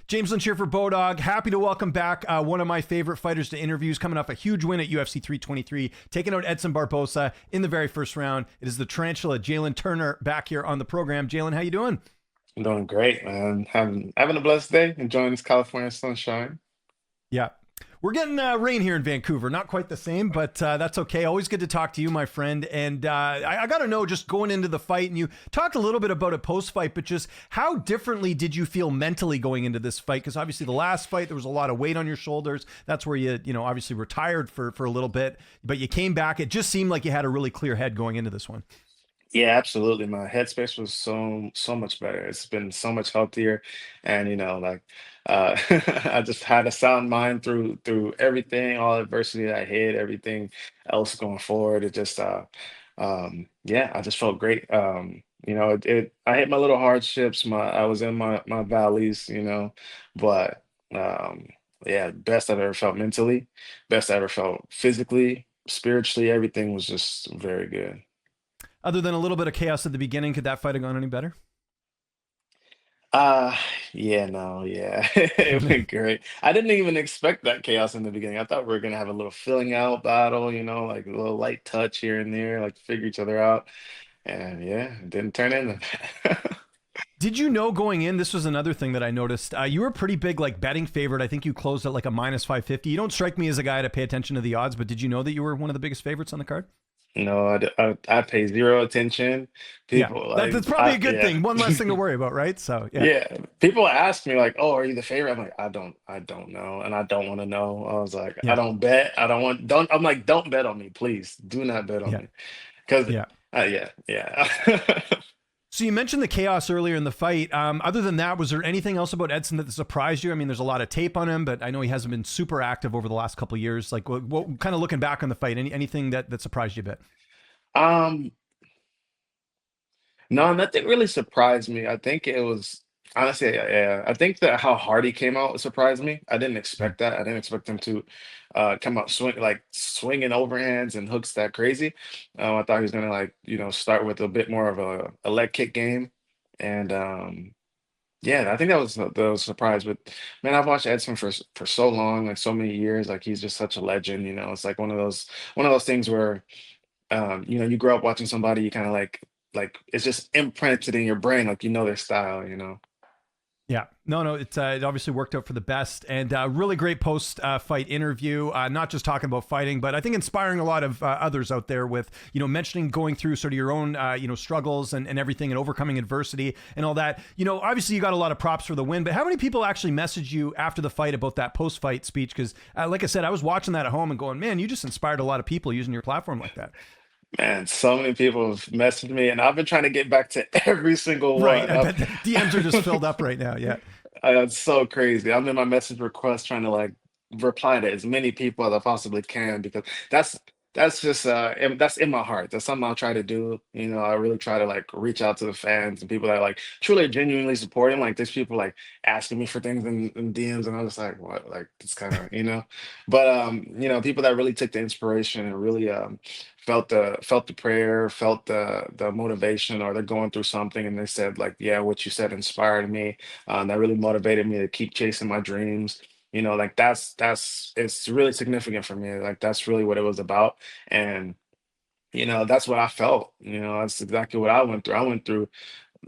James Lynch here for Bodog. Happy to welcome back one of my favorite fighters to interviews, coming off a huge win at UFC 323, taking out Edson Barboza in the very first round. It is the tarantula Jalin Turner back here on the program. Jalen, how you doing? I'm doing great, man. Having a blessed day, enjoying this California sunshine. Yeah. We're getting rain here in Vancouver. Not quite the same, but that's okay. Always good to talk to you, my friend. And I got to know, just going into the fight, and you talked a little bit about it post-fight, but just how differently did you feel mentally going into this fight? Because obviously the last fight, there was a lot of weight on your shoulders. That's where you obviously retired for a little bit, but you came back. It just seemed like you had a really clear head going into this one. Yeah, absolutely. My headspace was so much better. It's been so much healthier, and I just had a sound mind through everything, all adversity that I hit, everything else going forward. Yeah, I just felt great. I hit my little hardships. I was in my valleys, but um, yeah, best I've ever felt mentally, best I ever felt physically, spiritually. Everything was just very good. Other than a little bit of chaos at the beginning, could that fight have gone any better? Uh, yeah, no, yeah. It went great. I didn't even expect that chaos in the beginning. I thought we were gonna have a little filling out battle, like a little light touch here and there, like figure each other out. And yeah, it didn't turn into that. Did you know going in, this was another thing that I noticed, you were a pretty big like betting favorite. I think you closed at like a minus 550. You don't strike me as a guy to pay attention to the odds, but did you know that you were one of the biggest favorites on the card? I pay zero attention. Yeah, People that's probably a good thing. One less thing to worry about, right? So yeah, Yeah. People ask me like, "Oh, are you the favorite?" I'm like, I don't know, and I don't want to know. I was like, I yeah, don't bet. I don't want. Don't. I'm like, don't bet on me, please. Do not bet on yeah, me, because, yeah. yeah, yeah. So you mentioned the chaos earlier in the fight. Other than that, was there anything else about Edson that surprised you? I mean, there's a lot of tape on him, but I know he hasn't been super active over the last couple of years. Like, what kind of looking back on the fight? Anything that surprised you a bit? Um, no, nothing really surprised me. I think it was honestly, yeah. I think that how hard he came out surprised me. I didn't Yeah, expect that. I didn't expect him to come out swinging overhands and hooks that crazy. I thought he was gonna start with a bit more of a leg kick game, and yeah, I think that was the surprise. But man, I've watched Edson for so long, like so many years. Like he's just such a legend. It's like one of those things where you grow up watching somebody, you kind of like it's just imprinted in your brain, like their style. yeah. No. It obviously worked out for the best, and really great post fight interview. Not just talking about fighting, but I think inspiring a lot of others out there with mentioning going through sort of your own struggles and everything, and overcoming adversity and all that. Obviously you got a lot of props for the win, but how many people actually messaged you after the fight about that post fight speech? Because like I said, I was watching that at home and going, man, you just inspired a lot of people using your platform like that. Man, so many people have messaged me, and I've been trying to get back to every single Right. one. I bet the DMs are just filled up right now. Yeah. It's so crazy. I'm in my message request trying to like reply to as many people as I possibly can, because that's that's just that's in my heart. That's something I'll try to do. I really try to like reach out to the fans and people that like truly genuinely support him. Like there's people like asking me for things in DMs, and I'm just like, what? Like it's kind of. But people that really took the inspiration and really felt the prayer, felt the motivation, or they're going through something and they said like, yeah, what you said inspired me. That really motivated me to keep chasing my dreams. Like that's it's really significant for me. Like that's really what it was about. And that's what I felt. That's exactly what I went through. I went through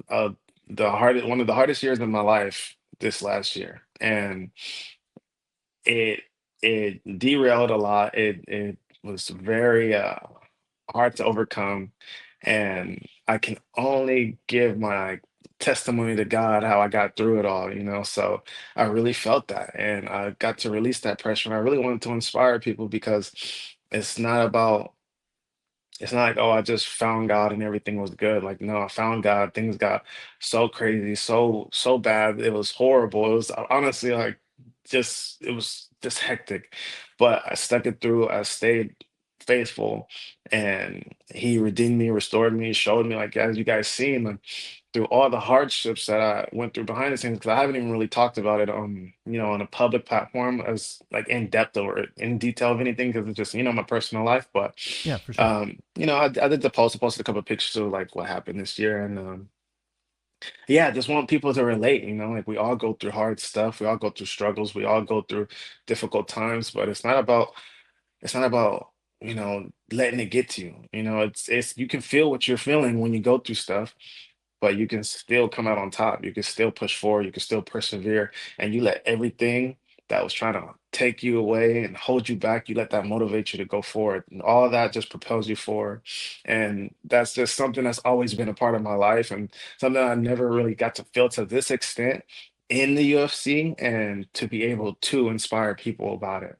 uh one of the hardest years of my life this last year. And it it derailed a lot. It was very hard to overcome. And I can only give my testimony to God how I got through it all. So I really felt that, and I got to release that pressure. And I really wanted to inspire people, because it's not about it's not like, oh, I just found God and everything was good. Like, no, I found God, things got so crazy, so bad. It was horrible. It was honestly like it was just hectic. But I stuck it through. I stayed faithful, and he redeemed me, restored me, showed me, like, as you guys seen, like through all the hardships that I went through behind the scenes, because I haven't even really talked about it on a public platform as like in depth or in detail of anything, because it's just my personal life. But Yeah, for sure. I did the post. I posted a couple of pictures of like what happened this year, and Yeah, just want people to relate, like we all go through hard stuff, we all go through struggles, we all go through difficult times, but it's not about, letting it get to you. It's you can feel what you're feeling when you go through stuff, but you can still come out on top. You can still push forward. You can still persevere. And you let everything that was trying to take you away and hold you back, you let that motivate you to go forward. And all of that just propels you forward. And that's just something that's always been a part of my life and something I never really got to feel to this extent in the UFC and to be able to inspire people about it.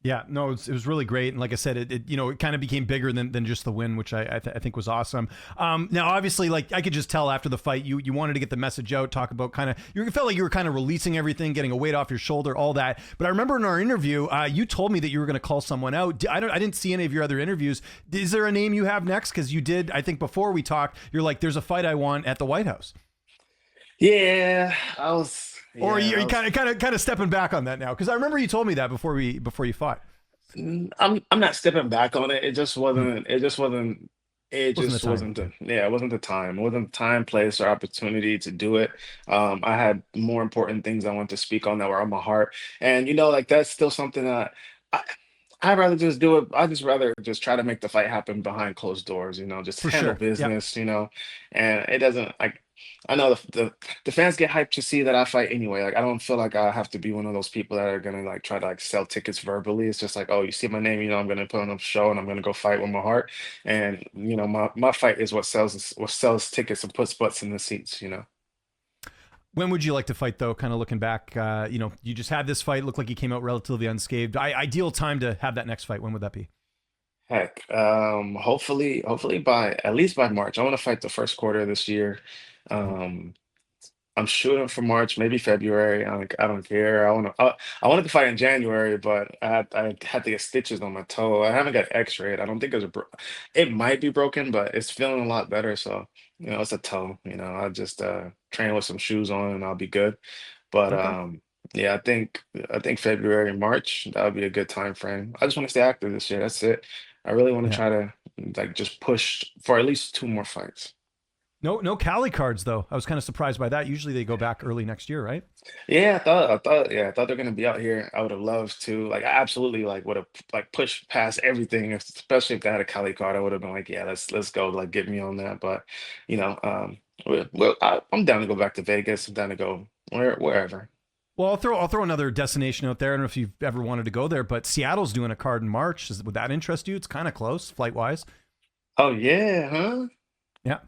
Yeah, no, it was really great, and like I said, it kind of became bigger than just the win, which I think was awesome. Now, obviously, like I could just tell after the fight, you wanted to get the message out, talk about kind of you felt like you were kind of releasing everything, getting a weight off your shoulder, all that. But I remember in our interview, you told me that you were going to call someone out. I didn't see any of your other interviews. Is there a name you have next? Because you did, I think before we talked, you're like, "There's a fight I want at the White House," Yeah, I was, or yeah, you I was. kind of stepping back on that now? Because I remember you told me that before you fought. I'm not stepping back on it. It just Hmm. wasn't. It just wasn't. It Wasn't the just time. wasn't Yeah. the. Yeah, it wasn't the time. It wasn't the time, place, or opportunity to do it. I had more important things I wanted to speak on that were on my heart, and like that's still something that I. I'd rather just do it. I just rather just try to make the fight happen behind closed doors. Just For handle sure. Yeah. business. And it doesn't like. I know the fans get hyped to see that I fight anyway. Like I don't feel like I have to be one of those people that are gonna like try to like sell tickets verbally. It's just like, oh, you see my name, I'm gonna put on a show and I'm gonna go fight with my heart. And my fight is what sells tickets and puts butts in the seats. When would you like to fight, though? Kind of looking back, you just had this fight. Looked like you came out relatively unscathed. Ideal time to have that next fight. When would that be? Heck, hopefully by at least by March. I want to fight the first quarter of this year. Mhm. Um, I'm shooting for March, maybe February. I don't care. I wanted to fight in January, but I had to get stitches on my toe. I haven't got X-rayed. I don't think it might be broken, but it's feeling a lot better. So, it's a toe. I'll just train with some shoes on and I'll be good. But Okay. yeah, I think February, March, that would be a good time frame. I just want to stay active this year. That's it. I really want to Yeah. try to like just push for at least two more fights. No Cali cards though. I was kind of surprised by that. Usually they go back early next year, right? Yeah, I thought they're gonna be out here. I would have loved to, like, I absolutely like would have like pushed past everything, especially if they had a Cali card. I would have been like, yeah, let's go, like, get me on that. But I'm down to go back to Vegas. I'm down to go wherever. Well, I'll throw another destination out there. I don't know if you've ever wanted to go there, but Seattle's doing a card in March. Would that interest you? It's kind of close flight wise. Oh yeah, huh? Yeah.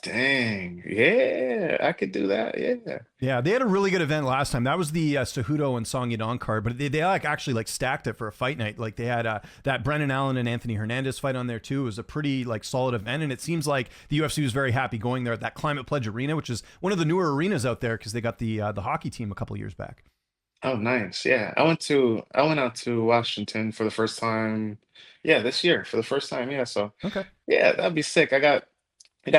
Dang, yeah, I could do that. Yeah. Yeah, they had a really good event last time. That was the Cejudo and Song Yadong card, but they like actually like stacked it for a fight night. Like they had that Brennan Allen and Anthony Hernandez fight on there too. It was a pretty like solid event, and it seems like the UFC was very happy going there at that Climate Pledge Arena, which is one of the newer arenas out there because they got the hockey team a couple years back. Oh, nice. Yeah, I went out to Washington for the first time. Yeah, this year for the first time. Yeah, so Okay, yeah, that'd be sick. I got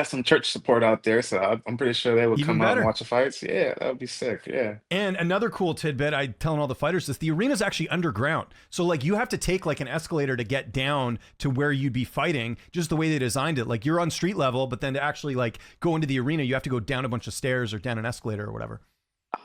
some church support out there, so I'm pretty sure they would even come out and better. watch the fights. Yeah, that would be sick. Yeah. And another cool tidbit, I telling all the fighters this: the arena's actually underground, so like you have to take like an escalator to get down to where you'd be fighting. Just the way they designed it, like you're on street level, but then to actually like go into the arena, you have to go down a bunch of stairs or down an escalator or whatever.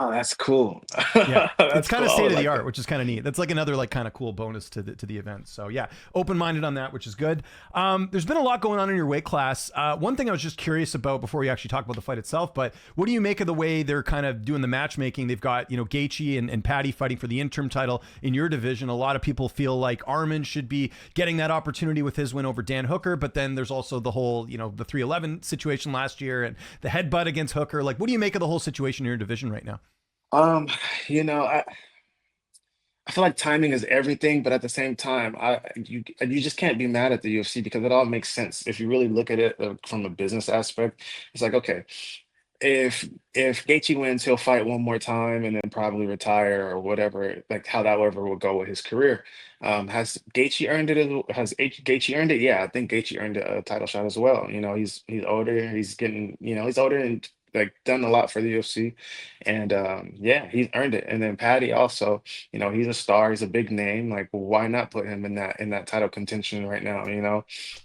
Oh, that's cool. Yeah, it's That's kind cool. of I state would of the like art, that. which is kind of neat. That's like another like kind of cool bonus to the event. So yeah, open minded on that, which is good. There's been a lot going on in your weight class. One thing I was just curious about before we actually talk about the fight itself, but what do you make of the way they're kind of doing the matchmaking? They've got Gaethje and Paddy fighting for the interim title in your division. A lot of people feel like Armin should be getting that opportunity with his win over Dan Hooker, but then there's also the whole the 311 situation last year and the headbutt against Hooker. Like, what do you make of the whole situation in your division right now? Um, I feel like timing is everything, but at the same time, you just can't be mad at the UFC because it all makes sense if you really look at it from a business aspect. It's like, okay, if Gaethje wins, he'll fight one more time and then probably retire or whatever, like how that ever will go with his career. Has Gaethje earned it? Has Gaethje earned it? Yeah, I think Gaethje earned a title shot as well. He's older. He's older and like done a lot for the UFC, and yeah, he's earned it. And then Paddy also, he's a star. He's a big name. Like, why not put him in that title contention right now?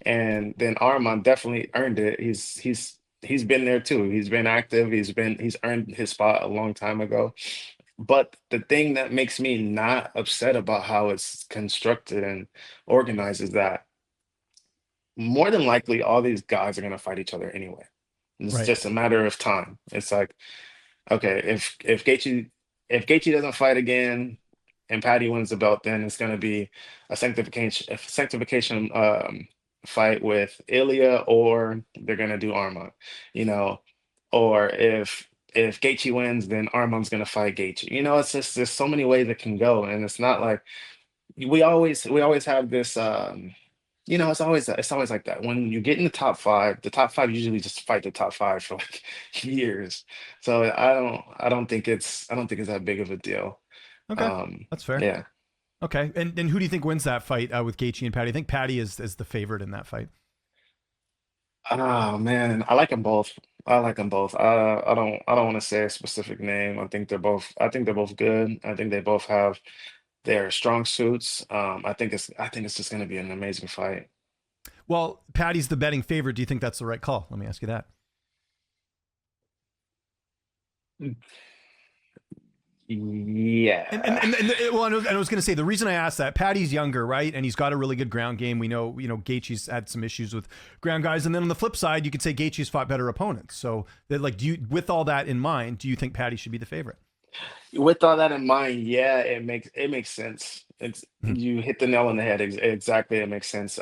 And then Arman definitely earned it. He's he's been there too. He's been active. He's earned his spot a long time ago. But the thing that makes me not upset about how it's constructed and organized is that more than likely all these guys are gonna fight each other anyway. It's Right. just a matter of time. It's like, okay, if Gaethje doesn't fight again and Paddy wins the belt, then it's gonna be a sanctification fight with Ilia, or they're gonna do Armand, you know, or if Gaethje wins, then Armand's gonna fight Gaethje. It's just there's so many ways it can go, and it's not like we always have this. It's always like that. When you get in the top five usually just fight the top five for like years. So I don't think it's that big of a deal. Okay. That's fair. Yeah. Okay. And who do you think wins that fight with Gaethje and Paddy? I think Paddy is the favorite in that fight. Oh man, I like them both. I like them both. I don't want to say a specific name. I think they're both good. I think they both have their strong suits. I think it's just going to be an amazing fight. Well, Paddy's the betting favorite. Do you think that's the right call? Let me ask you that. Well, I was going to say the reason I asked that, Paddy's younger, right, and he's got a really good ground game. We know, Gaethje's had some issues with ground guys, and then on the flip side, you could say Gaethje's fought better opponents. So, like, with all that in mind, do you think Paddy should be the favorite? With all that in mind, yeah, it makes sense. You hit the nail on the head. Exactly, it makes sense.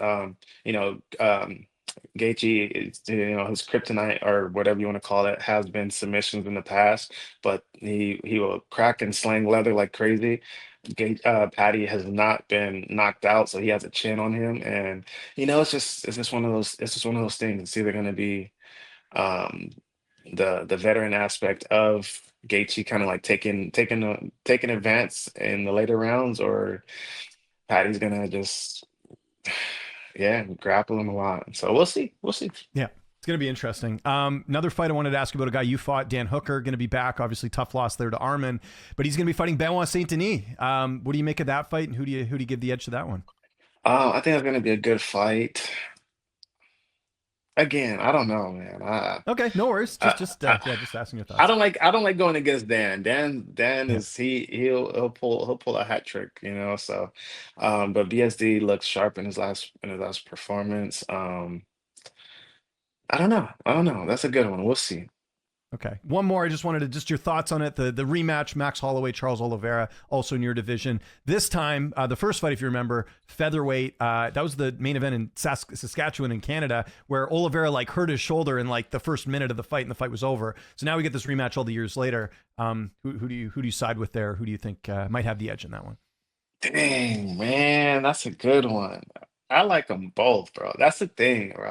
Gaethje is, his kryptonite or whatever you want to call it has been submissions in the past, but he will crack and slang leather like crazy. Paddy has not been knocked out, so he has a chin on him, and it's just one of those things. It's either going to be um, the veteran aspect of Gaethje kind of like taking advance in the later rounds, or Patty's gonna just yeah grapple him a lot. So we'll see. We'll see. Yeah. It's going to be interesting. Another fight I wanted to ask you about, a guy you fought, Dan Hooker, going to be back. Obviously, tough loss there to Armin, but he's going to be fighting Benoit Saint Denis. What do you make of that fight, and who do you give the edge to that one? I think it's gonna be a good fight. Again, I don't know, man. Okay, no worries. I, Yeah, I, just asking your I thoughts. don't like going against Dan. Dan Yeah. is he'll pull a hat trick. So, but BSD looks sharp in his last performance. I don't know. That's a good one. We'll see. Okay. One more. I just wanted to just your thoughts on it. The rematch, Max Holloway, Charles Oliveira, also in your division. This time, the first fight, if you remember, featherweight. That was the main event in Saskatchewan in Canada, where Oliveira like hurt his shoulder in like the first minute of the fight, and the fight was over. So now we get this rematch all the years later. Who do you side with there? Who do you think might have the edge in that one? Dang, man, that's a good one. I like them both, bro. That's the thing, bro.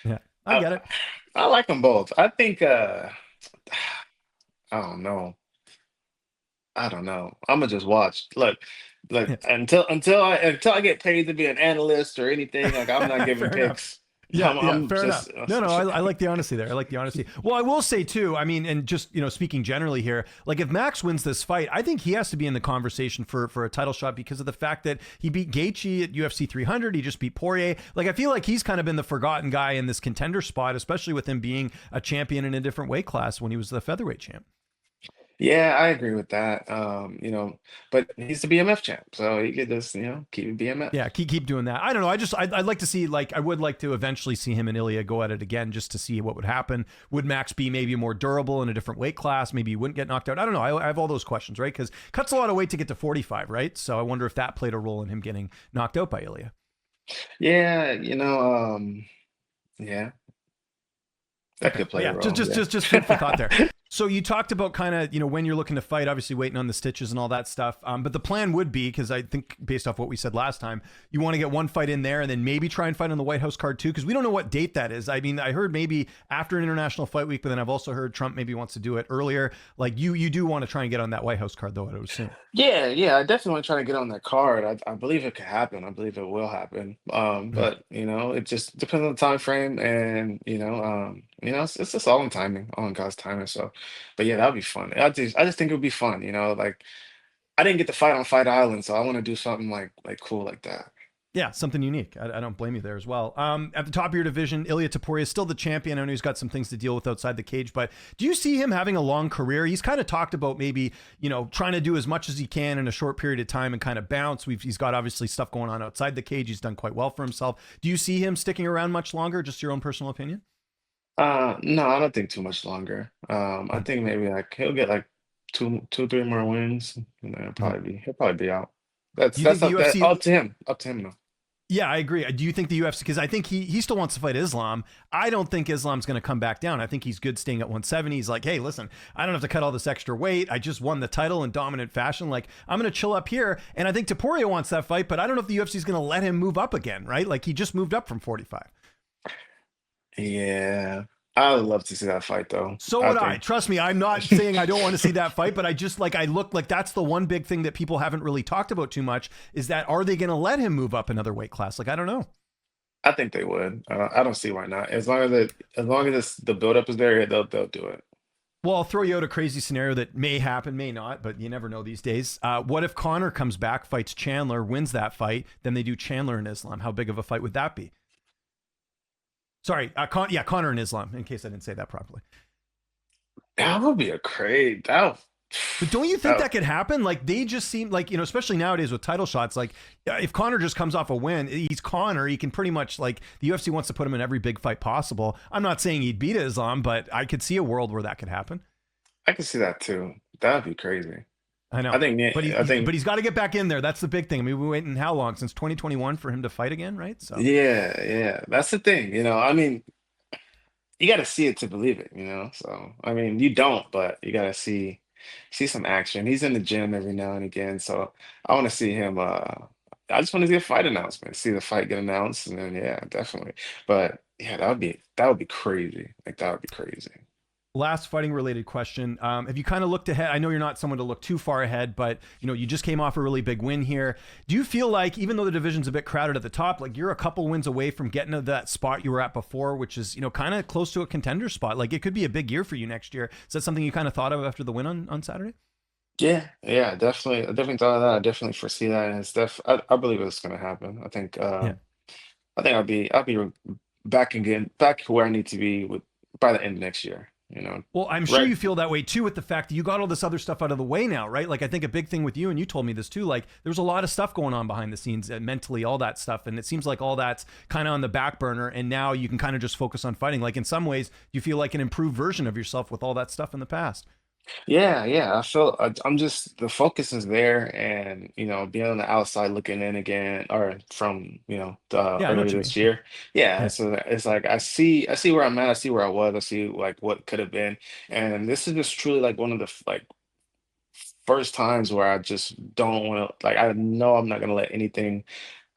Yeah, I I, get it. I like them both. I think I don't know. I don't know. I'm gonna just watch. Look, Yeah. until I get paid to be an analyst or anything, like I'm not giving Fair enough. picks. Yeah, I'm, yeah, I'm fair enough. just No, I like the honesty there. I like the honesty. Well, I will say too, I mean, and just, speaking generally here, like if Max wins this fight, I think he has to be in the conversation for a title shot because of the fact that he beat Gaethje at UFC 300. He just beat Poirier. Like, I feel like he's kind of been the forgotten guy in this contender spot, especially with him being a champion in a different weight class when he was the featherweight champ. yeah, I agree with that. But he's the BMF champ, so he could just keep it Yeah, BMF. keep doing that. I don't know. I'd like to see, like, I would like to eventually see him and Ilya go at it again just to see what would happen. Would Max be maybe more durable in a different weight class? Maybe he wouldn't get knocked out. I don't know. I have all those questions, right? Because cuts a lot of weight to get to 45, right? So I wonder if that played a role in him getting knocked out by Ilya. Yeah, yeah, that Okay. could play a Yeah. Just role. just Yeah. just just food for thought there. So you talked about kind of, when you're looking to fight, obviously waiting on the stitches and all that stuff. But the plan would be, because I think based off what we said last time, you want to get one fight in there and then maybe try and fight on the White House card too, because we don't know what date that is. I mean, I heard maybe after International Fight Week, but then I've also heard Trump maybe wants to do it earlier. Like you do want to try and get on that White House card though, I would assume. Yeah, yeah, I definitely want to try to get on that card. I believe it could happen. I believe it will happen. Yeah. But it just depends on the time frame, and it's just all in timing, all in God's timing. So, but yeah, that'd be fun. I just think it would be fun. Like I didn't get to fight on Fight Island, so I want to do something like cool like that. Yeah, something unique. I don't blame you there as well. At the top of your division, Ilia Topuria is still the champion. I know he's got some things to deal with outside the cage, but do you see him having a long career? He's kind of talked about maybe, trying to do as much as he can in a short period of time and kind of bounce. He's got obviously stuff going on outside the cage. He's done quite well for himself. Do you see him sticking around much longer? Just your own personal opinion? No, I don't think too much longer. I think maybe like he'll get like two, 3 more wins, and then he'll probably be out. That's Do you think that's the up that UFC? up to him. Up to him though. Yeah, I agree. Do you think the UFC, because I think he still wants to fight Islam. I don't think Islam's going to come back down. I think he's good staying at 170. He's like, hey, listen, I don't have to cut all this extra weight. I just won the title in dominant fashion. Like, I'm going to chill up here. And I think Topuria wants that fight, but I don't know if the UFC is going to let him move up again, right? Like, he just moved up from 45. Yeah, I would love to see that fight though. So I would I. think. Trust me, I'm not saying I don't want to see that fight, but I just like, I look like that's the one big thing that people haven't really talked about too much is that are they going to let him move up another weight class? Like, I don't know. I think they would. I don't see why not. As long as the buildup is there, they'll do it. Well, I'll throw you out a crazy scenario that may happen, may not, but you never know these days. What if Connor comes back, fights Chandler, wins that fight, then they do Chandler and Islam? How big of a fight would that be? Sorry, Connor and Islam, in case I didn't say that properly. That would be a great. But don't you think That that could happen? Like they just seem like, especially nowadays with title shots, like if Connor just comes off a win, he's Connor. He can pretty much like the UFC wants to put him in every big fight possible. I'm not saying he'd beat Islam, but I could see a world where that could happen. I can see that too. That would be crazy. I know, I think. but I think. he's got to get back in there. That's the big thing. I mean, we're waiting how long since 2021 for him to fight again, right? So Yeah, yeah. That's the thing. I mean, you got to see it to believe it. So I mean, you don't, but you got to see some action. He's in the gym every now and again, so I want to see him. I just want to see a fight announcement, see the fight get announced, and then yeah, definitely. But yeah, that would be crazy. Like that would be crazy. last fighting related question. Have you kind of looked ahead? I know you're not someone to look too far ahead, but you just came off a really big win here. Do you feel like even though the division's a bit crowded at the top, like you're a couple wins away from getting to that spot you were at before, which is, kind of close to a contender spot? Like it could be a big year for you next year. Is that something you kind of thought of after the win on Saturday? Yeah, yeah, definitely. I definitely thought of that. I definitely foresee that, and I believe it's going to happen. Yeah. I think I'll be back again, back where I need to be with by the end of next year. Well, I'm sure Right? you feel that way too with the fact that you got all this other stuff out of the way now, right? Like I think a big thing with you, and you told me this too, like there's a lot of stuff going on behind the scenes, mentally, all that stuff. And it seems like all that's kind of on the back burner. And now you can kind of just focus on fighting. Like in some ways, you feel like an improved version of yourself with all that stuff in the past. Yeah, yeah. I'm just the focus is there, and being on the outside looking in again, or from Yeah, I know earlier what you this mean. year. Yeah, Yeah. so it's like I see where I'm at, I see where I was, I see like what could have been, and this is just truly like one of the like first times where I just don't want to like I know I'm not gonna let anything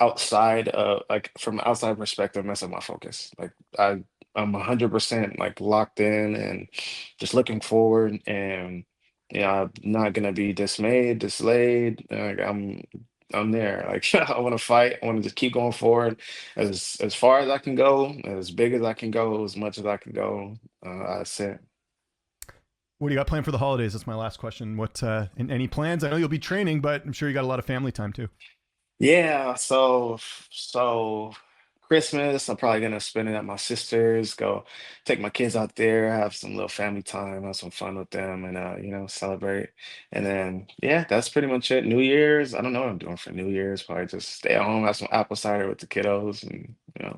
outside of like from an outside perspective mess up my focus. Like I'm 100% like locked in and just looking forward, and I'm not gonna be dismayed, dislayed. Like I'm there. Like I want to fight. I want to just keep going forward as far as I can go, as big as I can go, as much as I can go. That's it. What do you got planned for the holidays? That's my last question. What, any plans? I know you'll be training, but I'm sure you got a lot of family time too. Yeah, so Christmas, I'm probably gonna spend it at my sister's, go take my kids out there, have some little family time, have some fun with them, and celebrate. And then yeah, that's pretty much it. New Year's, I don't know what I'm doing for New Year's, probably just stay at home, have some apple cider with the kiddos, and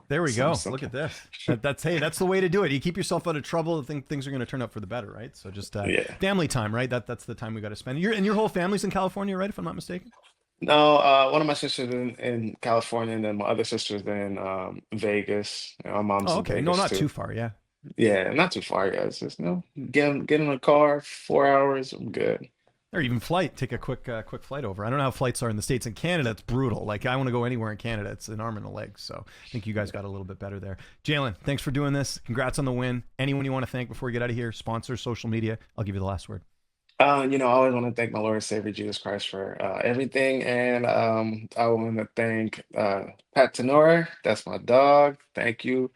There we something go. Look at simple. this. That's hey, that's the way to do it. You keep yourself out of trouble. I think things are going to turn out for the better, right? So just Yeah. family time, right? That's the time we got to spend. Your whole family's in California, right? If I'm not mistaken. No, one of my sisters in California, and then my other sister's in Vegas. My mom's Oh, in okay. No, Vegas not too. too far. Yeah. Yeah, not too far, guys. Just get in a car, 4 hours, I'm good. Or even flight. Take a quick flight over. I don't know how flights are in the States. In Canada, it's brutal. Like I want to go anywhere in Canada. It's an arm and a leg. So I think you guys got a little bit better there. Jalen, thanks for doing this. Congrats on the win. Anyone you want to thank before we get out of here? Sponsors, social media. I'll give you the last word. I always want to thank my Lord and Savior Jesus Christ for everything, and I want to thank Pat Tenora. That's my dog. Thank you,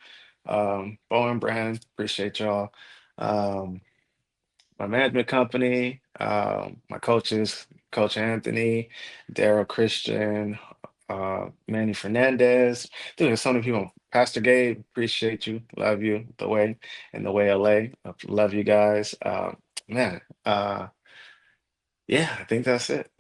Bowen Brand. Appreciate y'all. Um, my management company, my coaches, Coach Anthony, Daryl Christian, Manny Fernandez. Dude, there's so many people. Pastor Gabe, appreciate you. Love you. The way and the way LA. Love you guys. Man, yeah, I think that's it.